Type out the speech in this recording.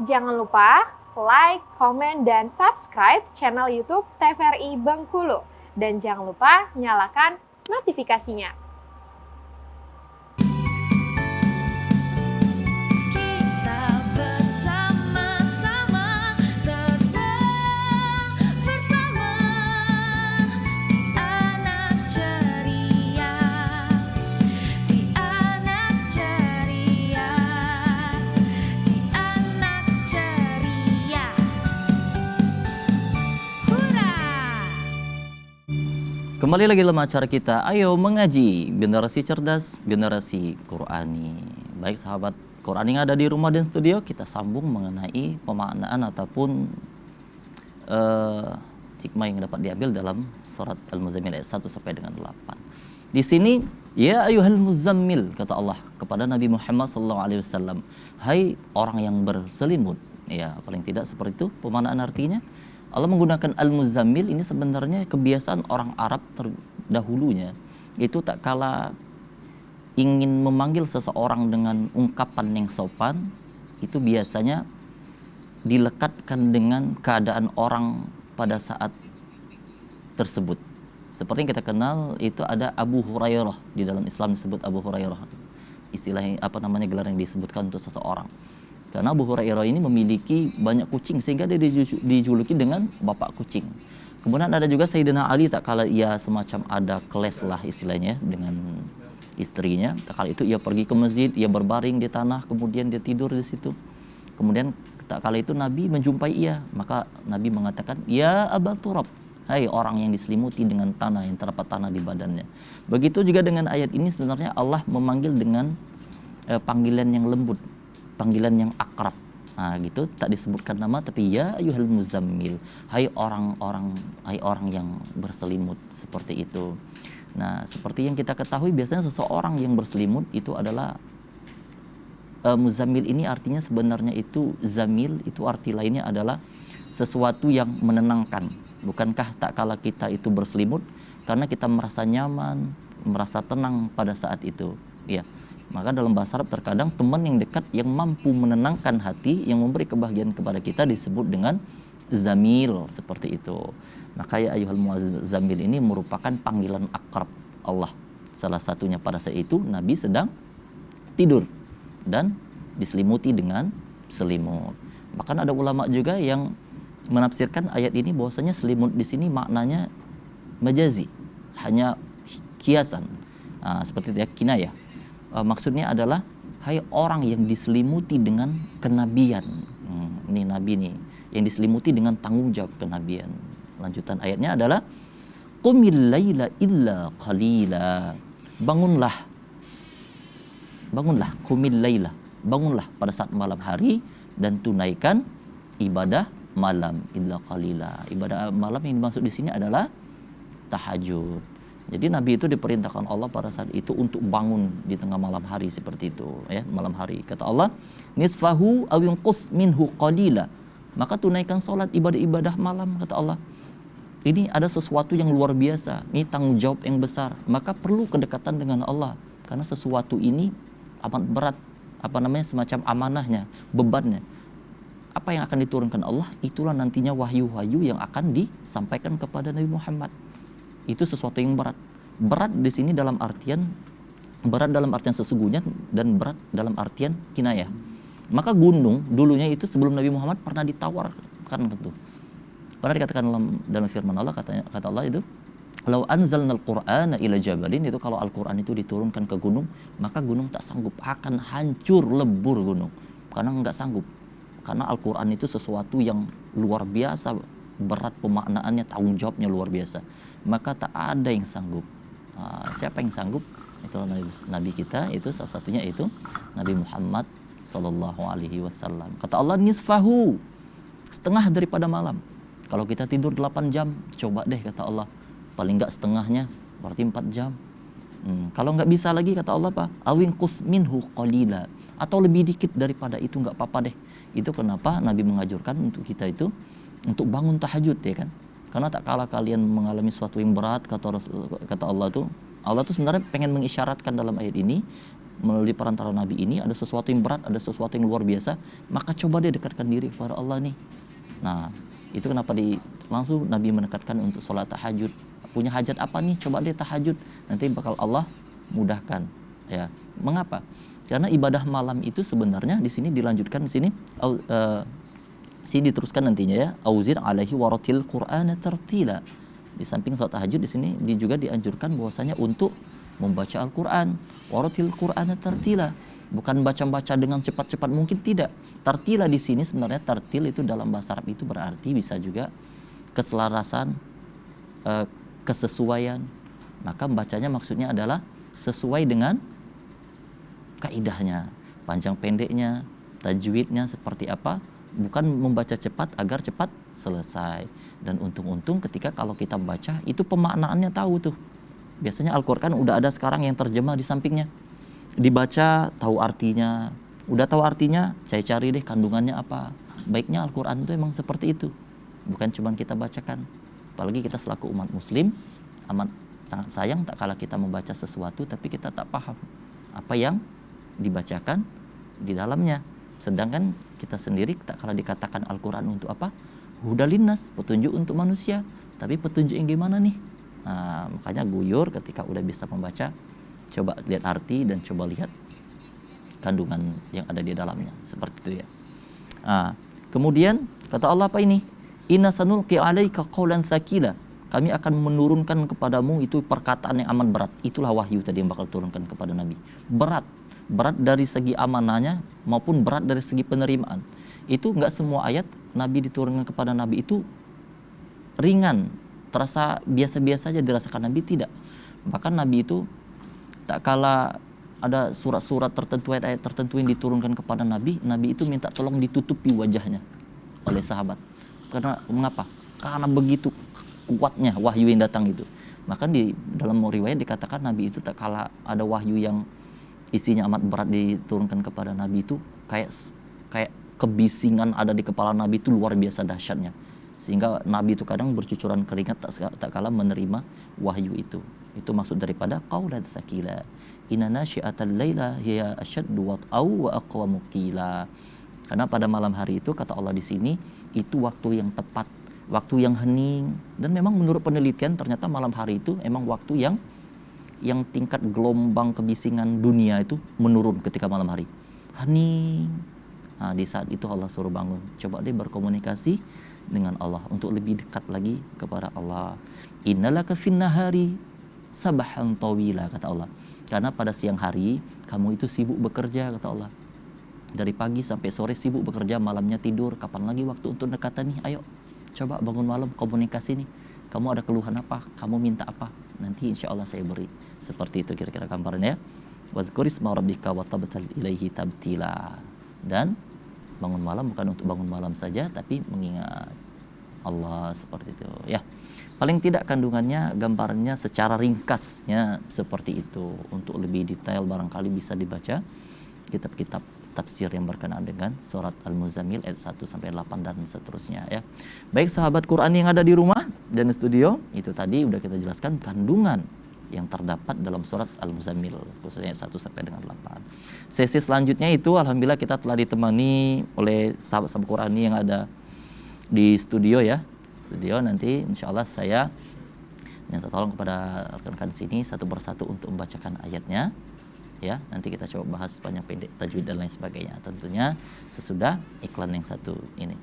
Jangan lupa like, komen, dan subscribe channel YouTube TVRI Bengkulu. Dan jangan lupa nyalakan notifikasinya. Kita bersama-sama terbang bersama anak ceria, di anak ceria, di anak ceria. Hurra! Kembali lagi dalam acara kita, ayo mengaji, generasi cerdas, generasi Qurani. Baik sahabat Qurani yang ada di rumah dan studio, kita sambung mengenai pemaknaan ataupun hikmah yang dapat diambil dalam surat Al-Muzammil ayat 1 sampai dengan 8. Di sini, ya ayyuhal muzammil, kata Allah kepada Nabi Muhammad SAW, hai orang yang berselimut. Ya, paling tidak seperti itu pemaknaan artinya. Allah menggunakan al-muzammil ini sebenarnya kebiasaan orang Arab terdahulunya. Itu tak kala ingin memanggil seseorang dengan ungkapan yang sopan, itu biasanya dilekatkan dengan keadaan orang pada saat tersebut. Seperti yang kita kenal, itu ada Abu Hurairah, di dalam Islam disebut Abu Hurairah. Istilahnya gelar yang disebutkan untuk seseorang. Karena Abu Hurairah ini memiliki banyak kucing sehingga dia dijuluki dengan bapak kucing. Kemudian ada juga Sayyidina Ali, tak kala ia semacam ada keles lah istilahnya dengan istrinya. Tak kala itu ia pergi ke masjid, ia berbaring di tanah, kemudian dia tidur di situ. Kemudian tak kala itu Nabi menjumpai ia, maka Nabi mengatakan, ya Aba Turab, hai orang yang diselimuti dengan tanah, yang terdapat tanah di badannya. Begitu juga dengan ayat ini, sebenarnya Allah memanggil dengan panggilan yang lembut, panggilan yang akrab. Nah, gitu tak disebutkan nama, tapi ya ayyuhal muzammil, hai orang yang berselimut, seperti itu. Nah, seperti yang kita ketahui, biasanya seseorang yang berselimut itu adalah muzammil ini artinya sebenarnya itu zamil, itu arti lainnya adalah sesuatu yang menenangkan. Bukankah tak kala kita itu berselimut karena kita merasa nyaman, merasa tenang pada saat itu, ya. Maka dalam bahasa Arab terkadang teman yang dekat yang mampu menenangkan hati, yang memberi kebahagiaan kepada kita disebut dengan zamil, seperti itu. Maka ya ayyuhal muzammil ini merupakan panggilan akrab Allah. Salah satunya pada saat itu Nabi sedang tidur dan diselimuti dengan selimut. Bahkan ada ulama juga yang menafsirkan ayat ini bahwasanya selimut di sini maknanya majazi, hanya kiasan. Seperti itu ya, kinayah. Maksudnya adalah hai orang yang diselimuti dengan kenabian. Ini Nabi nih yang diselimuti dengan tanggung jawab kenabian. Lanjutan ayatnya adalah qumil laila illa qalila. Bangunlah, qumil laila, bangunlah pada saat malam hari dan tunaikan ibadah malam illa qalila. Ibadah malam yang dimaksud di sini adalah tahajud. Jadi Nabi itu diperintahkan Allah pada saat itu untuk bangun di tengah malam hari seperti itu, ya, malam hari. Kata Allah, nisfahu aw yunqus minhu qalila. Maka tunaikan salat, ibadah-ibadah malam, kata Allah. Ini ada sesuatu yang luar biasa, ini tanggung jawab yang besar. Maka perlu kedekatan dengan Allah karena sesuatu ini amat berat, semacam amanahnya, bebannya. Apa yang akan diturunkan Allah, itulah nantinya wahyu-wahyu yang akan disampaikan kepada Nabi Muhammad. Itu sesuatu yang berat. Berat di sini dalam artian sesungguhnya, dan berat dalam artian kinayah. Maka gunung dulunya itu sebelum Nabi Muhammad pernah ditawarkan gitu. Pernah dikatakan dalam firman Allah, kata Allah itu, "Lau anzalnal Qur'ana ila jabalin", itu kalau Al-Qur'an itu diturunkan ke gunung, maka gunung tak sanggup, akan hancur lebur gunung. Karena enggak sanggup. Karena Al-Qur'an itu sesuatu yang luar biasa, berat pemaknaannya, tanggung jawabnya luar biasa. Maka tak ada yang sanggup. Siapa yang sanggup? Itu Nabi kita, itu salah satunya itu Nabi Muhammad sallallahu alaihi wasallam. Kata Allah, nisfahu, setengah daripada malam. Kalau kita tidur 8 jam, coba deh kata Allah, paling enggak setengahnya berarti 4 jam. Kalau enggak bisa lagi kata Allah apa? Awin qus minhu qalila, atau lebih dikit daripada itu enggak apa-apa deh. Itu kenapa Nabi mengajarkan untuk kita itu untuk bangun tahajud, ya kan? Karena tak kala kalian mengalami sesuatu yang berat, kata Allah tuh sebenarnya pengen mengisyaratkan dalam ayat ini melalui perantara Nabi ini ada sesuatu yang berat, ada sesuatu yang luar biasa, maka coba dia dekatkan diri kepada Allah nih. Nah, itu kenapa langsung Nabi menekatkan untuk sholat tahajud. Punya hajat apa nih? Coba dia tahajud, nanti bakal Allah mudahkan. Ya, mengapa? Karena ibadah malam itu sebenarnya di sini dilanjutkan di sini, sini diteruskan nantinya ya. Auzir alaihi waratil Qur'ana tartila. Di samping salat tahajud di sini juga dianjurkan bahwasanya untuk membaca Al-Qur'an. Waratil Qur'ana tartila. Bukan baca-baca dengan cepat-cepat, mungkin tidak. Tartila di sini sebenarnya tartil itu dalam bahasa Arab itu berarti bisa juga keselarasan, kesesuaian. Maka membacanya maksudnya adalah sesuai dengan kaidahnya, panjang pendeknya, tajwidnya seperti apa, bukan membaca cepat agar cepat selesai. Dan untung-untung ketika kalau kita membaca itu pemaknaannya tahu tuh. Biasanya Al-Qur'an udah ada sekarang yang terjemah di sampingnya. Dibaca tahu artinya, udah tahu artinya, cari-cari deh kandungannya apa. Baiknya Al-Qur'an itu emang seperti itu. Bukan cuma kita bacakan. Apalagi kita selaku umat muslim amat sangat sayang tak kala kita membaca sesuatu tapi kita tak paham apa yang dibacakan di dalamnya. Sedangkan kita sendiri tak kala dikatakan Al-Qur'an untuk apa? Hudalinnas, petunjuk untuk manusia. Tapi petunjuk yang gimana nih? Nah, makanya guyur ketika udah bisa membaca, coba lihat arti dan coba lihat kandungan yang ada di dalamnya. Seperti itu ya. Nah, kemudian kata Allah apa ini? Inna sanulqi 'alaika qaulan tsaqila. Kami akan menurunkan kepadamu itu perkataan yang amat berat. Itulah wahyu tadi yang bakal turunkan kepada Nabi. Berat dari segi amanahnya maupun berat dari segi penerimaan. Itu enggak semua ayat Nabi diturunkan kepada Nabi itu ringan, terasa biasa-biasa saja dirasakan Nabi, tidak. Bahkan Nabi itu tak kala ada surat-surat tertentu, ayat tertentu yang diturunkan kepada Nabi, Nabi itu minta tolong ditutupi wajahnya oleh sahabat. Karena mengapa? Karena begitu kuatnya wahyu yang datang itu. Maka di dalam riwayat dikatakan Nabi itu tak kala ada wahyu yang isinya amat berat diturunkan kepada Nabi itu kayak kebisingan ada di kepala Nabi itu luar biasa dahsyatnya. Sehingga Nabi itu kadang bercucuran keringat tak kala menerima wahyu itu. Itu maksud daripada qaulan tsaqila. Inna nasyi'atal laila hiya asyaddu wat'au wa aqwamu qila. Karena pada malam hari itu kata Allah di sini itu waktu yang tepat, waktu yang hening, dan memang menurut penelitian ternyata malam hari itu emang waktu yang tingkat gelombang kebisingan dunia itu menurun ketika malam hari. Hening. Nah, di saat itu Allah suruh bangun. Coba deh berkomunikasi dengan Allah untuk lebih dekat lagi kepada Allah. Innalaka finnahari sabahan tawila, kata Allah. Karena pada siang hari kamu itu sibuk bekerja, kata Allah. Dari pagi sampai sore sibuk bekerja, malamnya tidur. Kapan lagi waktu untuk dekatan nih? Ayo, coba bangun malam komunikasi nih. Kamu ada keluhan apa? Kamu minta apa? Nanti insya Allah saya beri. Seperti itu kira-kira gambarnya. Wazkurisma rabbika wa tabtal ilaihi tabtila. Dan bangun malam bukan untuk bangun malam saja, tapi mengingat Allah, seperti itu ya. Paling tidak kandungannya, gambarnya secara ringkasnya seperti itu. Untuk lebih detail barangkali bisa dibaca kitab-kitab tafsir yang berkenaan dengan surat Al-Muzammil ayat 1 sampai 8 dan seterusnya ya. Baik sahabat Quran yang ada di rumah dan studio, itu tadi udah kita jelaskan kandungan yang terdapat dalam surat Al-Muzammil khususnya ayat 1 sampai dengan 8. Sesi selanjutnya itu alhamdulillah kita telah ditemani oleh sahabat-sahabat Quran yang ada di studio ya. Studio nanti insyaallah saya minta tolong kepada rekan-rekan sini satu persatu untuk membacakan ayatnya. Ya, nanti kita coba bahas panjang pendek tajwid dan lain sebagainya. Tentunya sesudah iklan yang satu ini.